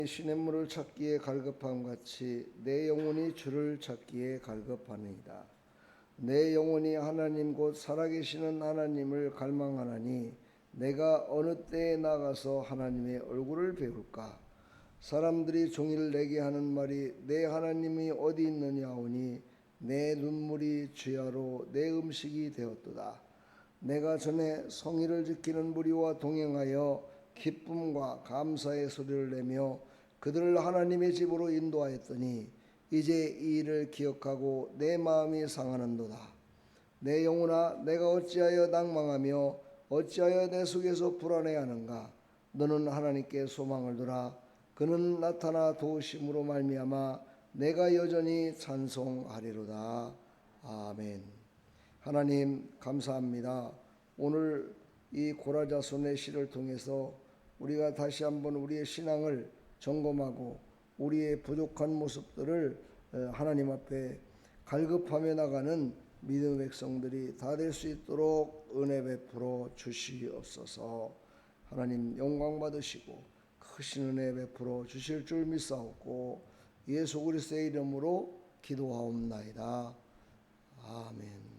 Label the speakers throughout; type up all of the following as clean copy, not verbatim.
Speaker 1: 시냇물을 찾기에 갈급함 같이 내 영혼이 주를 찾기에 갈급하느니라. 내 영혼이 하나님 곧 살아계시는 하나님을 갈망하나니 내가 어느 때에 나가서 하나님의 얼굴을 배울까. 사람들이 종일 내게 하는 말이 내 하나님이 어디 있느냐 하오니 내 눈물이 주야로 내 음식이 되었도다. 내가 전에 성의를 지키는 무리와 동행하여 기쁨과 감사의 소리를 내며 그들을 하나님의 집으로 인도하였더니 이제 이 일을 기억하고 내 마음이 상하는도다. 내 영혼아, 내가 어찌하여 낭망하며 어찌하여 내 속에서 불안해하는가. 너는 하나님께 소망을 두라. 그는 나타나 도우심으로 말미암아 내가 여전히 찬송하리로다. 아멘. 하나님 감사합니다. 오늘 이 고라자손의 시를 통해서 우리가 다시 한번 우리의 신앙을 점검하고 우리의 부족한 모습들을 하나님 앞에 갈급하며 나가는 믿음의 백성들이 다 될 수 있도록 은혜 베풀어 주시옵소서. 하나님 영광 받으시고 크신 은혜 베풀어 주실 줄 믿사옵고 예수 그리스도의 이름으로 기도하옵나이다. 아멘.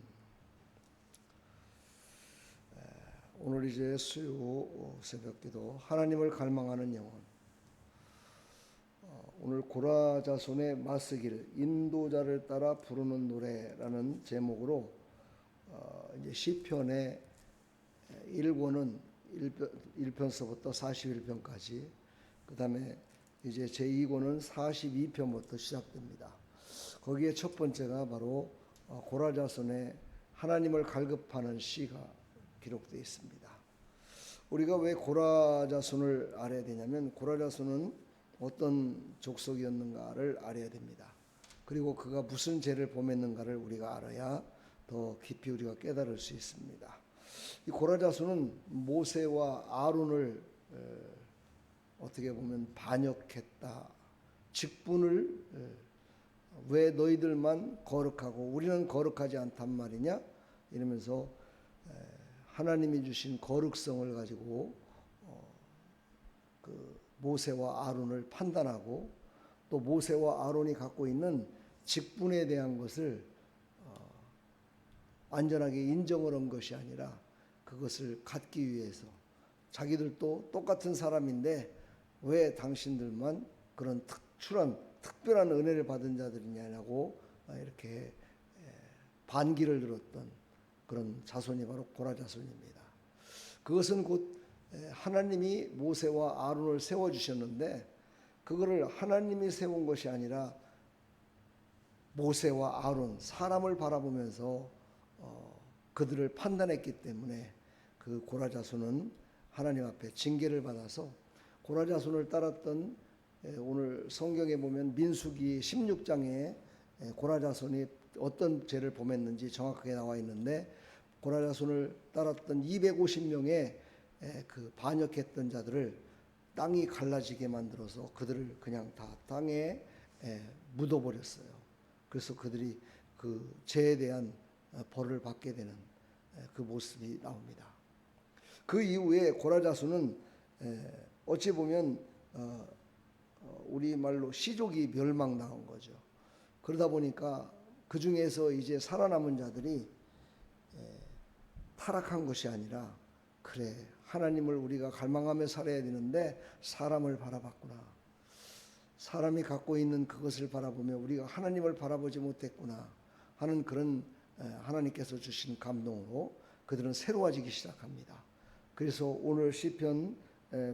Speaker 1: 오늘 이제 수요 새벽기도 하나님을 갈망하는 영혼. 오늘 고라자손의 맞서기를 인도자를 따라 부르는 노래라는 제목으로 이제 시편의 1권은 1편서부터 41편까지, 그 다음에 이제 제2권은 42편부터 시작됩니다. 거기에 첫 번째가 바로 고라자손의 하나님을 갈급하는 시가 기록되어 있습니다. 우리가 왜 고라자손을 알아야 되냐면 고라자손은 어떤 족속이었는가를 알아야 됩니다. 그리고 그가 무슨 죄를 범했는가를 우리가 알아야 더 깊이 우리가 깨달을 수 있습니다. 이 고라자손은 모세와 아론을 어떻게 보면 반역했다. 직분을 왜 너희들만 거룩하고 우리는 거룩하지 않단 말이냐 이러면서 하나님이 주신 거룩성을 가지고 그 모세와 아론을 판단하고 또 모세와 아론이 갖고 있는 직분에 대한 것을 완전하게 인정을 한 것이 아니라 그것을 갖기 위해서 자기들도 똑같은 사람인데 왜 당신들만 그런 특별한 은혜를 받은 자들이냐고 이렇게 반기를 들었던 그런 자손이 바로 고라 자손입니다. 그것은 곧 하나님이 모세와 아론을 세워주셨는데 그거를 하나님이 세운 것이 아니라 모세와 아론 사람을 바라보면서 그들을 판단했기 때문에 그 고라 자손은 하나님 앞에 징계를 받아서 고라 자손을 따랐던 오늘 성경에 보면 민수기 16장에 고라 자손이 어떤 죄를 범했는지 정확하게 나와 있는데 고라 자손을 따랐던 250명의 그 반역했던 자들을 땅이 갈라지게 만들어서 그들을 그냥 다 땅에 묻어버렸어요. 그래서 그들이 그 죄에 대한 벌을 받게 되는 그 모습이 나옵니다. 그 이후에 고라 자손은 어찌 보면 우리 말로 시족이 멸망당한 거죠. 그러다 보니까 그 중에서 이제 살아남은 자들이 타락한 것이 아니라 그래 하나님을 우리가 갈망하며 살아야 되는데 사람을 바라봤구나. 사람이 갖고 있는 그것을 바라보며 우리가 하나님을 바라보지 못했구나 하는 그런 하나님께서 주신 감동으로 그들은 새로워지기 시작합니다. 그래서 오늘 시편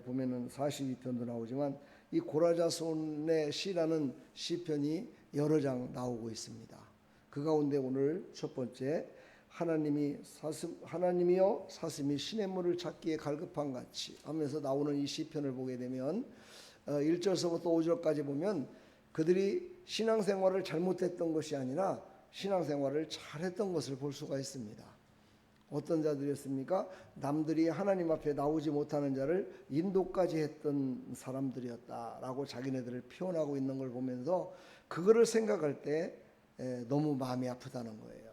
Speaker 1: 보면은 42편도 나오지만 이 고라자손의 시라는 시편이 여러 장 나오고 있습니다. 그 가운데 오늘 첫 번째 하나님이여 사슴이 시냇물을 찾기에 갈급한 같이 하면서 나오는 이 시편을 보게 되면 1절서부터 5절까지 보면 그들이 신앙생활을 잘못했던 것이 아니라 신앙생활을 잘했던 것을 볼 수가 있습니다. 어떤 자들이었습니까? 남들이 하나님 앞에 나오지 못하는 자를 인도까지 했던 사람들이었다라고 자기네들을 표현하고 있는 걸 보면서 그거를 생각할 때 너무 마음이 아프다는 거예요.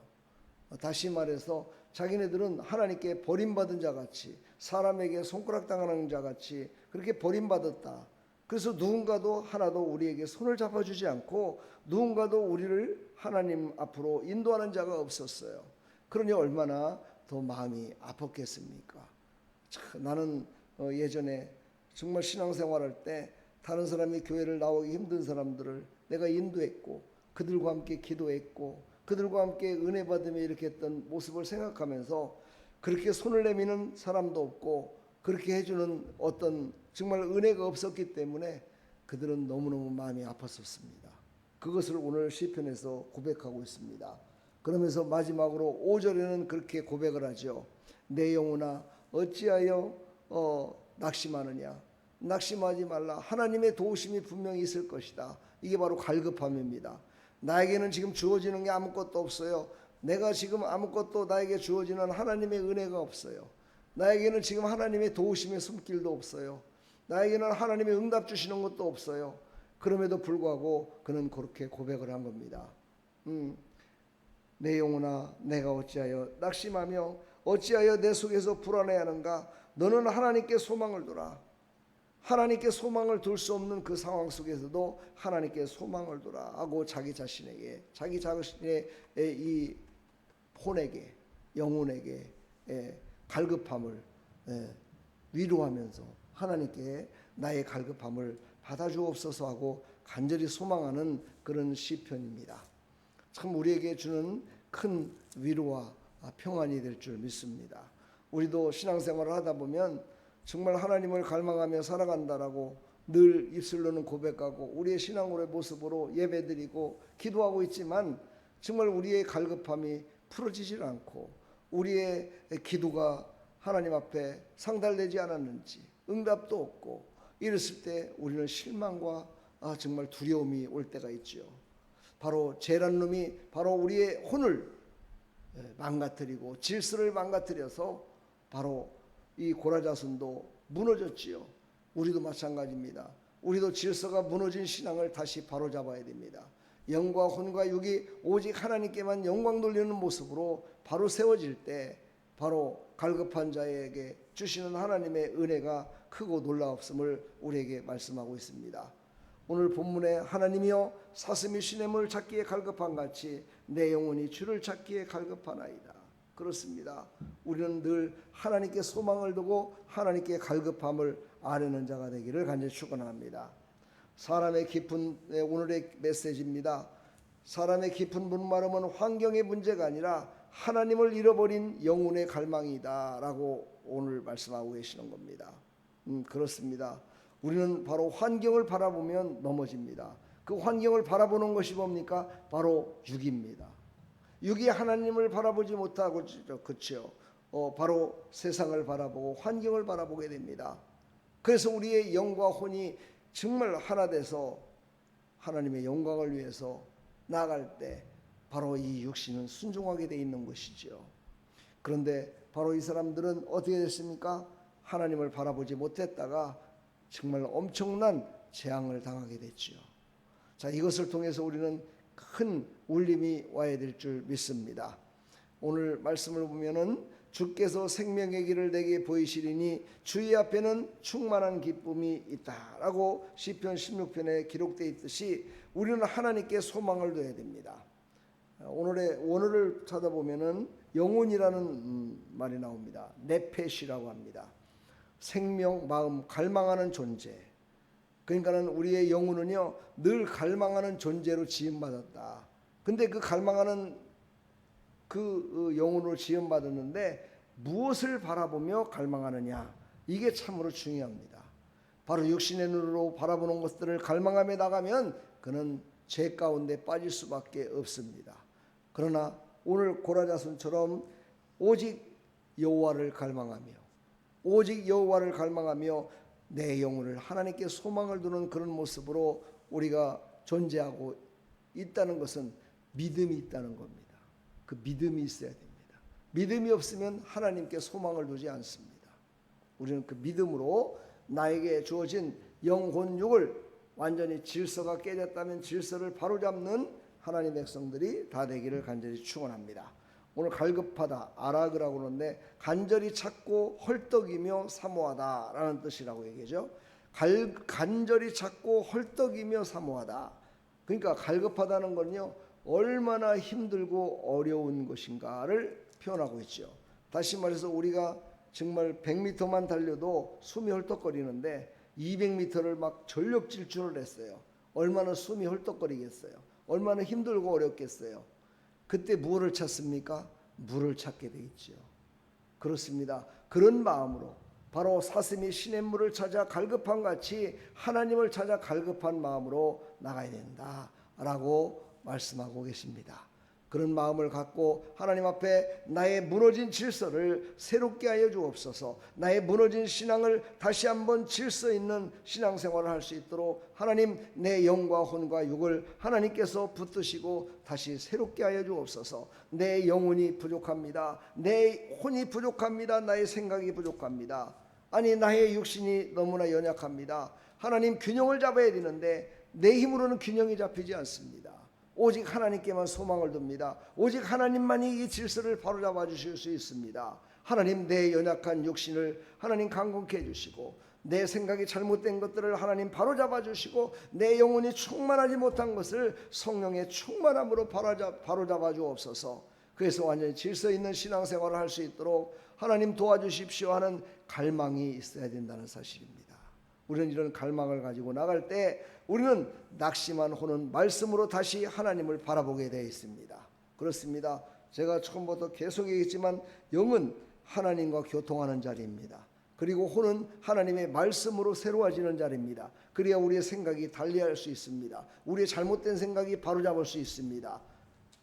Speaker 1: 다시 말해서 자기네들은 하나님께 버림받은 자같이 사람에게 손가락 당하는 자같이 그렇게 버림받았다. 그래서 누군가도 하나도 우리에게 손을 잡아주지 않고 누군가도 우리를 하나님 앞으로 인도하는 자가 없었어요. 그러니 얼마나 더 마음이 아팠겠습니까? 나는 예전에 정말 신앙생활할 때 다른 사람이 교회를 나오기 힘든 사람들을 내가 인도했고 그들과 함께 기도했고 그들과 함께 은혜 받으며 이렇게 했던 모습을 생각하면서 그렇게 손을 내미는 사람도 없고 그렇게 해주는 어떤 정말 은혜가 없었기 때문에 그들은 너무너무 마음이 아팠었습니다. 그것을 오늘 시편에서 고백하고 있습니다. 그러면서 마지막으로 5절에는 그렇게 고백을 하죠. 내 영혼아 어찌하여 낙심하느냐. 낙심하지 말라. 하나님의 도우심이 분명히 있을 것이다. 이게 바로 갈급함입니다. 나에게는 지금 주어지는 게 아무것도 없어요. 내가 지금 아무것도 나에게 주어지는 하나님의 은혜가 없어요. 나에게는 지금 하나님의 도우심의 손길도 없어요. 나에게는 하나님의 응답 주시는 것도 없어요. 그럼에도 불구하고 그는 그렇게 고백을 한 겁니다. 내 영혼아 내가 어찌하여 낙심하며 어찌하여 내 속에서 불안해하는가. 너는 하나님께 소망을 두라. 하나님께 소망을 둘 수 없는 그 상황 속에서도 하나님께 소망을 두라 하고 자기 자신에게 자기 자신의 이 혼에게 영혼에게 갈급함을 위로하면서 하나님께 나의 갈급함을 받아주옵소서 하고 간절히 소망하는 그런 시편입니다. 참 우리에게 주는 큰 위로와 평안이 될 줄 믿습니다. 우리도 신앙생활을 하다 보면 정말 하나님을 갈망하며 살아간다라고 늘 입술로는 고백하고 우리의 신앙으로의 모습으로 예배드리고 기도하고 있지만 정말 우리의 갈급함이 풀어지질 않고 우리의 기도가 하나님 앞에 상달되지 않았는지 응답도 없고 이랬을 때 우리는 실망과 정말 두려움이 올 때가 있죠. 바로 죄란 놈이 바로 우리의 혼을 망가뜨리고 질서를 망가뜨려서 바로 이 고라자손도 무너졌지요. 우리도 마찬가지입니다. 우리도 질서가 무너진 신앙을 다시 바로잡아야 됩니다. 영과 혼과 육이 오직 하나님께만 영광 돌리는 모습으로 바로 세워질 때 바로 갈급한 자에게 주시는 하나님의 은혜가 크고 놀라웠음을 우리에게 말씀하고 있습니다. 오늘 본문에 하나님이여 사슴이 시냇물을 찾기에 갈급한 같이 내 영혼이 주를 찾기에 갈급하나이다. 그렇습니다. 우리는 늘 하나님께 소망을 두고 하나님께 갈급함을 아뢰는 자가 되기를 간절히 축원합니다. 사람의 깊은 오늘의 메시지입니다. 사람의 깊은 목마름은 환경의 문제가 아니라 하나님을 잃어버린 영혼의 갈망이다라고 오늘 말씀하고 계시는 겁니다. 그렇습니다. 우리는 바로 환경을 바라보면 넘어집니다. 그 환경을 바라보는 것이 뭡니까? 바로 육입니다. 육이 하나님을 바라보지 못하고 그렇죠. 바로 세상을 바라보고 환경을 바라보게 됩니다. 그래서 우리의 영과 혼이 정말 하나 돼서 하나님의 영광을 위해서 나아갈 때 바로 이 육신은 순종하게 돼 있는 것이죠. 그런데 바로 이 사람들은 어떻게 됐습니까? 하나님을 바라보지 못했다가 정말 엄청난 재앙을 당하게 됐죠. 자, 이것을 통해서 우리는 큰 울림이 와야 될 줄 믿습니다. 오늘 말씀을 보면은 주께서 생명의 길을 내게 보이시리니 주의 앞에는 충만한 기쁨이 있다라고 시편 16편에 기록되어 있듯이 우리는 하나님께 소망을 둬야 됩니다. 오늘의 원어를 찾아보면은 영혼이라는 말이 나옵니다. 네펫이라고 합니다. 생명, 마음, 갈망하는 존재. 그러니까는 우리의 영혼은요 늘 갈망하는 존재로 지음받았다. 근데 그 갈망하는 그 영혼으로 지음받았는데 무엇을 바라보며 갈망하느냐, 이게 참으로 중요합니다. 바로 육신의 눈으로 바라보는 것들을 갈망하며 나가면 그는 죄 가운데 빠질 수밖에 없습니다. 그러나 오늘 고라자손처럼 오직 여호와를 갈망하며 오직 여호와를 갈망하며 내 영혼을 하나님께 소망을 두는 그런 모습으로 우리가 존재하고 있다는 것은 믿음이 있다는 겁니다. 그 믿음이 있어야 됩니다. 믿음이 없으면 하나님께 소망을 두지 않습니다. 우리는 그 믿음으로 나에게 주어진 영혼 육을 완전히 질서가 깨졌다면 질서를 바로잡는 하나님의 백성들이 다 되기를 간절히 축원합니다. 오늘 갈급하다 아락이라고 하는데 간절히 찾고 헐떡이며 사모하다라는 뜻이라고 얘기하죠. 간절히 찾고 헐떡이며 사모하다. 그러니까 갈급하다는 건요, 얼마나 힘들고 어려운 것인가를 표현하고 있죠. 다시 말해서 우리가 정말 100m만 달려도 숨이 헐떡거리는데 200m를 막 전력 질주를 했어요. 얼마나 숨이 헐떡거리겠어요. 얼마나 힘들고 어렵겠어요. 그때 무엇을 찾습니까? 물을 찾게 돼 있죠. 그렇습니다. 그런 마음으로 바로 사슴이 시냇물을 찾아 갈급한 같이 하나님을 찾아 갈급한 마음으로 나가야 된다라고 말씀하고 계십니다. 그런 마음을 갖고 하나님 앞에 나의 무너진 질서를 새롭게 하여 주옵소서. 나의 무너진 신앙을 다시 한번 질서 있는 신앙생활을 할 수 있도록 하나님, 내 영과 혼과 육을 하나님께서 붙드시고 다시 새롭게 하여 주옵소서. 내 영혼이 부족합니다. 내 혼이 부족합니다. 나의 생각이 부족합니다. 아니, 나의 육신이 너무나 연약합니다. 하나님, 균형을 잡아야 되는데 내 힘으로는 균형이 잡히지 않습니다. 오직 하나님께만 소망을 둡니다. 오직 하나님만이 이 질서를 바로잡아 주실 수 있습니다. 하나님, 내 연약한 육신을 하나님 강건케 해주시고, 내 생각이 잘못된 것들을 하나님 바로잡아 주시고, 내 영혼이 충만하지 못한 것을 성령의 충만함으로 바로잡아 주옵소서. 그래서 완전히 질서 있는 신앙생활을 할 수 있도록 하나님 도와주십시오 하는 갈망이 있어야 된다는 사실입니다. 우리는 이런 갈망을 가지고 나갈 때 우리는 낙심한 혼은 말씀으로 다시 하나님을 바라보게 되어 있습니다. 그렇습니다. 제가 처음부터 계속 얘기했지만 영은 하나님과 교통하는 자리입니다. 그리고 혼은 하나님의 말씀으로 새로워지는 자리입니다. 그래야 우리의 생각이 달리할 수 있습니다. 우리의 잘못된 생각이 바로잡을 수 있습니다.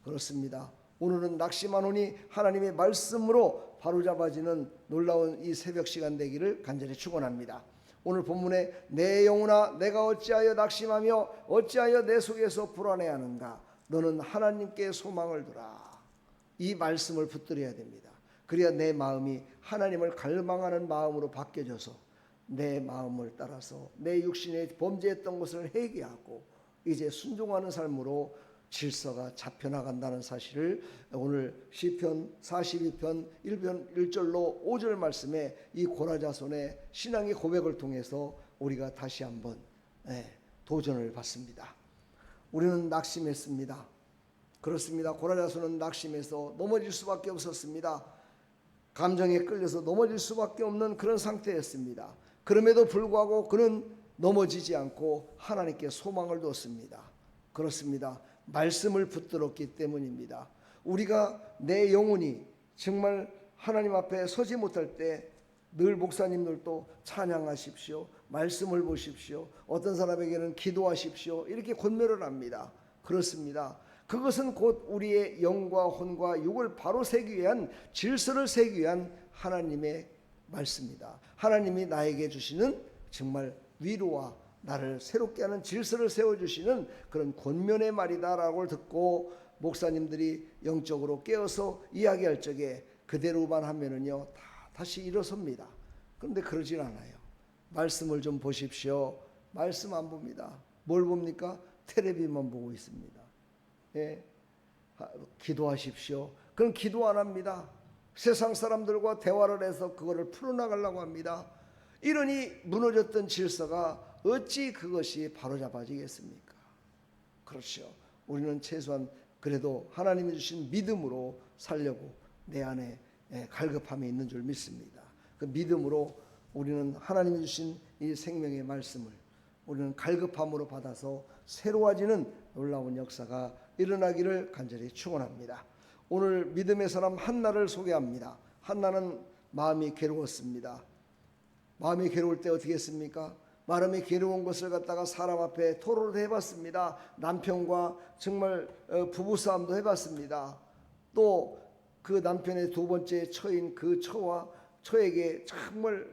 Speaker 1: 그렇습니다. 오늘은 낙심한 혼이 하나님의 말씀으로 바로잡아지는 놀라운 이 새벽 시간 되기를 간절히 축원합니다. 오늘 본문에 내 영혼아 내가 어찌하여 낙심하며 어찌하여 내 속에서 불안해하는가, 너는 하나님께 소망을 두라. 이 말씀을 붙들어야 됩니다. 그래야 내 마음이 하나님을 갈망하는 마음으로 바뀌어져서 내 마음을 따라서 내 육신에 범죄했던 것을 회개하고 이제 순종하는 삶으로 질서가 잡혀나간다는 사실을 오늘 시편 42편 1절로 5절 말씀에 이 고라자손의 신앙의 고백을 통해서 우리가 다시 한번 도전을 받습니다. 우리는 낙심했습니다. 그렇습니다. 고라자손은 낙심해서 넘어질 수밖에 없었습니다. 감정에 끌려서 넘어질 수밖에 없는 그런 상태였습니다. 그럼에도 불구하고 그는 넘어지지 않고 하나님께 소망을 뒀습니다. 그렇습니다. 말씀을 붙들었기 때문입니다. 우리가 내 영혼이 정말 하나님 앞에 서지 못할 때 늘 목사님들도 찬양하십시오, 말씀을 보십시오, 어떤 사람에게는 기도하십시오 이렇게 권면을 합니다. 그렇습니다. 그것은 곧 우리의 영과 혼과 육을 바로 세기 위한 질서를 세기 위한 하나님의 말씀입니다. 하나님이 나에게 주시는 정말 위로와 나를 새롭게 하는 질서를 세워주시는 그런 권면의 말이다라고 듣고 목사님들이 영적으로 깨어서 이야기할 적에 그대로만 하면은요 다시 일어섭니다. 그런데 그러진 않아요. 말씀을 좀 보십시오. 말씀 안 봅니다. 뭘 봅니까? 텔레비만 보고 있습니다. 기도하십시오. 그럼 기도 안 합니다. 세상 사람들과 대화를 해서 그거를 풀어나가려고 합니다. 이러니 무너졌던 질서가 어찌 그것이 바로잡아지겠습니까? 그렇죠. 우리는 최소한 그래도 하나님이 주신 믿음으로 살려고 내 안에 갈급함이 있는 줄 믿습니다. 그 믿음으로 우리는 하나님이 주신 이 생명의 말씀을 우리는 갈급함으로 받아서 새로워지는 놀라운 역사가 일어나기를 간절히 축원합니다. 오늘 믿음의 사람 한나를 소개합니다. 한나는 마음이 괴로웠습니다. 마음이 괴로울 때 어떻게 했습니까? 마음이 괴로운 것을 갖다가 사람 앞에 토로를 해봤습니다. 남편과 정말 부부싸움도 해봤습니다. 또 그 남편의 두 번째 처인 그 처에게 정말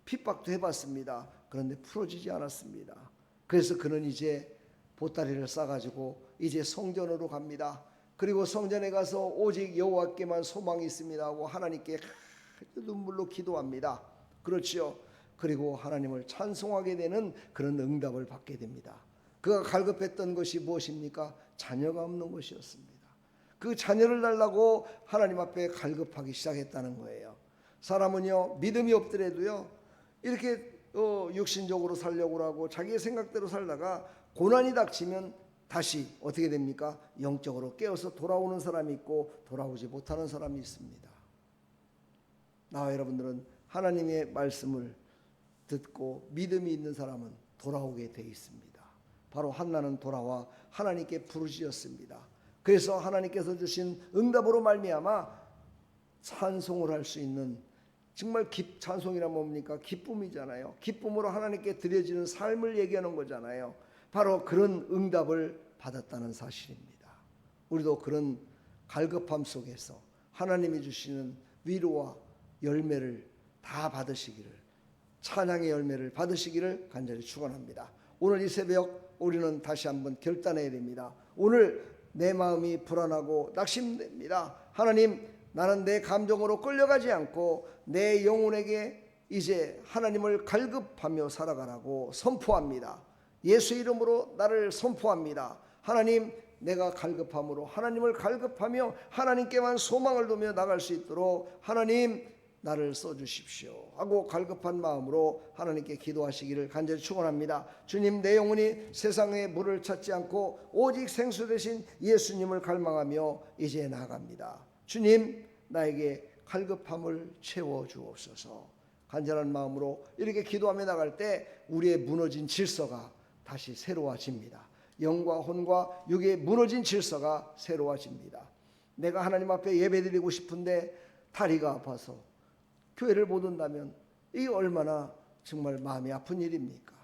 Speaker 1: 핍박도 해봤습니다. 그런데 풀어지지 않았습니다. 그래서 그는 이제 보따리를 싸가지고 이제 성전으로 갑니다. 그리고 성전에 가서 오직 여호와께만 소망이 있습니다 하고 하나님께 눈물로 기도합니다. 그렇지요. 그리고 하나님을 찬송하게 되는 그런 응답을 받게 됩니다. 그가 갈급했던 것이 무엇입니까? 자녀가 없는 것이었습니다. 그 자녀를 달라고 하나님 앞에 갈급하기 시작했다는 거예요. 사람은요 믿음이 없더라도요 이렇게 육신적으로 살려고 하고 자기의 생각대로 살다가 고난이 닥치면 다시 어떻게 됩니까? 영적으로 깨어서 돌아오는 사람이 있고 돌아오지 못하는 사람이 있습니다. 나와 여러분들은 하나님의 말씀을 듣고 믿음이 있는 사람은 돌아오게 돼 있습니다. 바로 한나는 돌아와 하나님께 부르짖었습니다. 그래서 하나님께서 주신 응답으로 말미암아 찬송을 할 수 있는, 정말 찬송이란 뭡니까? 기쁨이잖아요. 기쁨으로 하나님께 드려지는 삶을 얘기하는 거잖아요. 바로 그런 응답을 받았다는 사실입니다. 우리도 그런 갈급함 속에서 하나님이 주시는 위로와 열매를 다 받으시기를, 찬양의 열매를 받으시기를 간절히 축원합니다. 오늘 이 새벽 우리는 다시 한번 결단해야 됩니다. 오늘 내 마음이 불안하고 낙심됩니다. 하나님, 나는 내 감정으로 끌려가지 않고 내 영혼에게 이제 하나님을 갈급하며 살아가라고 선포합니다. 예수 이름으로 나를 선포합니다. 하나님, 내가 갈급함으로 하나님을 갈급하며 하나님께만 소망을 두며 나갈 수 있도록 하나님 나를 써주십시오 하고 갈급한 마음으로 하나님께 기도하시기를 간절히 축원합니다. 주님, 내 영혼이 세상의 물을 찾지 않고 오직 생수 되신 예수님을 갈망하며 이제 나아갑니다. 주님, 나에게 갈급함을 채워주옵소서. 간절한 마음으로 이렇게 기도하며 나갈 때 우리의 무너진 질서가 다시 새로워집니다. 영과 혼과 육의 무너진 질서가 새로워집니다. 내가 하나님 앞에 예배드리고 싶은데 다리가 아파서 교회를 못 온다면 이게 얼마나 정말 마음이 아픈 일입니까?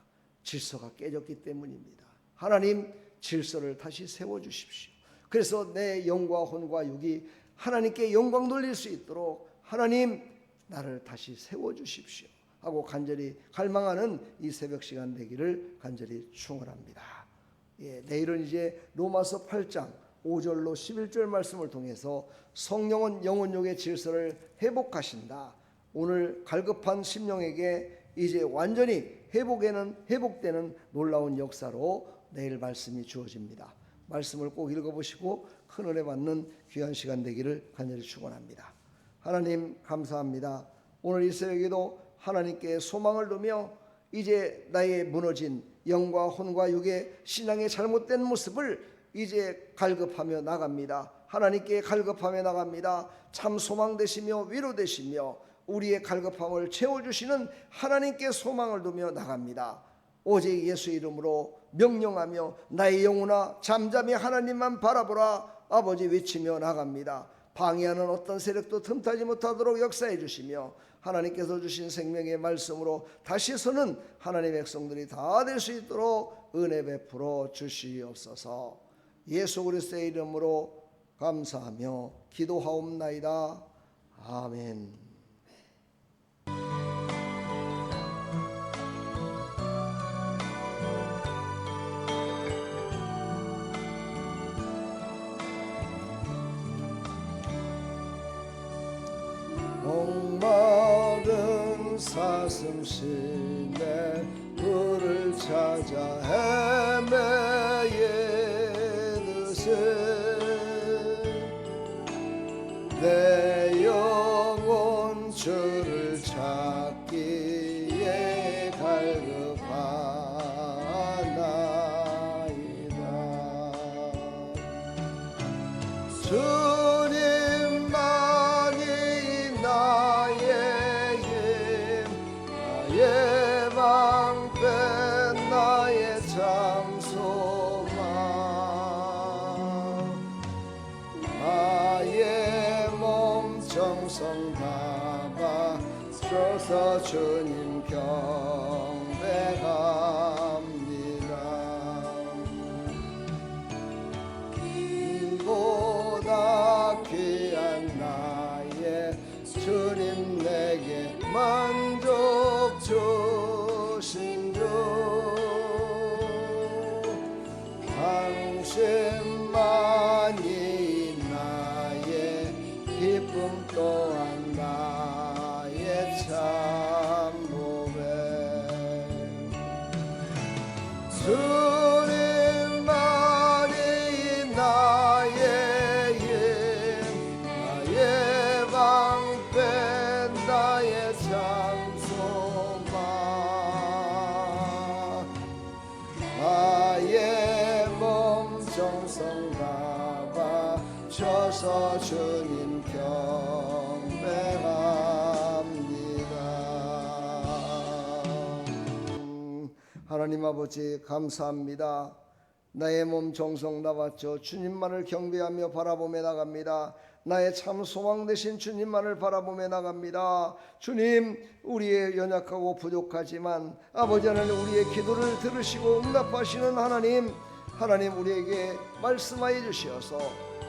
Speaker 1: 질서가 깨졌기 때문입니다. 하나님, 질서를 다시 세워주십시오. 그래서 내 영과 혼과 육이 하나님께 영광 돌릴 수 있도록 하나님, 나를 다시 세워주십시오 하고 간절히 갈망하는 이 새벽 시간 되기를 간절히 축원합니다. 내일은 이제 로마서 8장 5절로 11절 말씀을 통해서 성령은 영혼육의 질서를 회복하신다. 오늘 갈급한 심령에게 이제 완전히 회복되는 놀라운 역사로 내일 말씀이 주어집니다. 말씀을 꼭 읽어보시고 큰 은혜 받는 귀한 시간 되기를 간절히 축원합니다. 하나님, 감사합니다. 오늘 이 새벽에도 하나님께 소망을 두며 이제 나의 무너진 영과 혼과 육의 신앙의 잘못된 모습을 이제 갈급하며 나갑니다. 하나님께 갈급하며 나갑니다. 참 소망 되시며 위로 되시며 우리의 갈급함을 채워주시는 하나님께 소망을 두며 나갑니다. 오직 예수 이름으로 명령하며 나의 영혼아 잠잠히 하나님만 바라보라 아버지 외치며 나갑니다. 방해하는 어떤 세력도 틈타지 못하도록 역사해 주시며 하나님께서 주신 생명의 말씀으로 다시 서는 하나님의 백성들이 다 될 수 있도록 은혜 베풀어 주시옵소서. 예수 그리스도의 이름으로 감사하며 기도하옵나이다. 아멘. 목마른 사슴심에 물을 찾아 헤매이듯이 내 영혼 주를 찾기에 갈급하나이다. 주님만이 나의 힘, 나의 방패, 나의 장소만, 나의 몸 정성 다바 줘서 주님 경배합니다. 보다 귀한 나의 주님 내게 만족 주신 주, 당신만이 나의 기쁨 또한 나의 참모배. 주님만이 나의 힘, 나의 방패, 나의 장소만, 주시옵소서. 주님 경배합니다. 하나님 아버지 감사합니다. 나의 몸 정성 나왔죠. 주님만을 경배하며 바라보며 나갑니다. 나의 참 소망 되신 주님만을 바라보며 나갑니다. 주님, 우리의 연약하고 부족하지만 아버지 하나님 우리의 기도를 들으시고 응답하시는 하나님, 하나님 우리에게 말씀하여 주시어서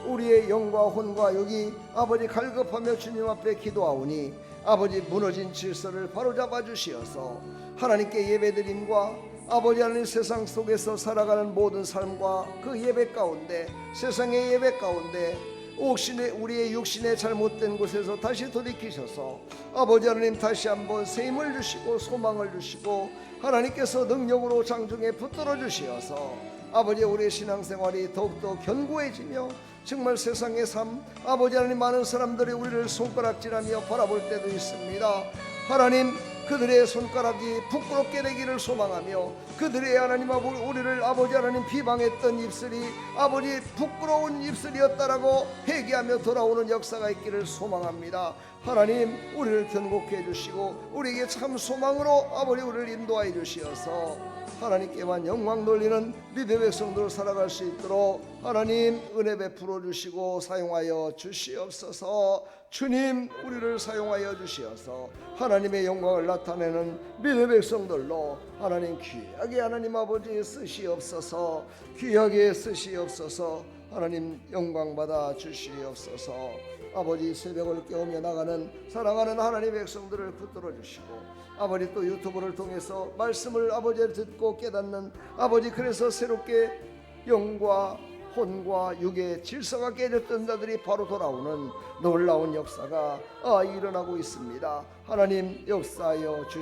Speaker 1: 우리의 영과 혼과 육이 아버지 갈급하며 주님 앞에 기도하오니 아버지 무너진 질서를 바로잡아 주시어서 하나님께 예배드림과 아버지 하나님 세상 속에서 살아가는 모든 삶과 그 예배 가운데, 세상의 예배 가운데 우리의 육신의 잘못된 곳에서 다시 돌이키셔서 아버지 하나님 다시 한번 새 힘을 주시고 소망을 주시고 하나님께서 능력으로 장중에 붙들어 주시어서 아버지 우리의 신앙생활이 더욱더 견고해지며 정말 세상의 삶, 아버지 하나님 많은 사람들이 우리를 손가락질하며 바라볼 때도 있습니다. 하나님, 그들의 손가락이 부끄럽게 되기를 소망하며 그들의 하나님 우리를 아버지 하나님 비방했던 입술이 아버지 부끄러운 입술이었다라고 회개하며 돌아오는 역사가 있기를 소망합니다. 하나님, 우리를 견고케 해주시고 우리에게 참 소망으로 아버지 우리를 인도하여 주시어서 하나님께만 영광 돌리는 믿음의 백성들로 살아갈 수 있도록 하나님 은혜 베풀어 주시고 사용하여 주시옵소서. 주님, 우리를 사용하여 주시어서 하나님의 영광을 나타내는 믿음의 백성들로 하나님 귀하게 하나님 아버지 쓰시옵소서. 귀하게 쓰시옵소서. 하나님 영광 받아 주시옵소서. 아버지 새벽을 깨우며 나가는 사랑하는 하나님의 백성들을 붙들어 주시고 아버지 또 유튜브를 통해서 말씀을 아버지를 듣고 깨닫는 아버지, 그래서 새롭게 영과 혼과 육의 질서가 깨졌던 자들이 바로 돌아오는 놀라운 역사가 일어나고 있습니다. 하나님 역사하여 주시옵소서.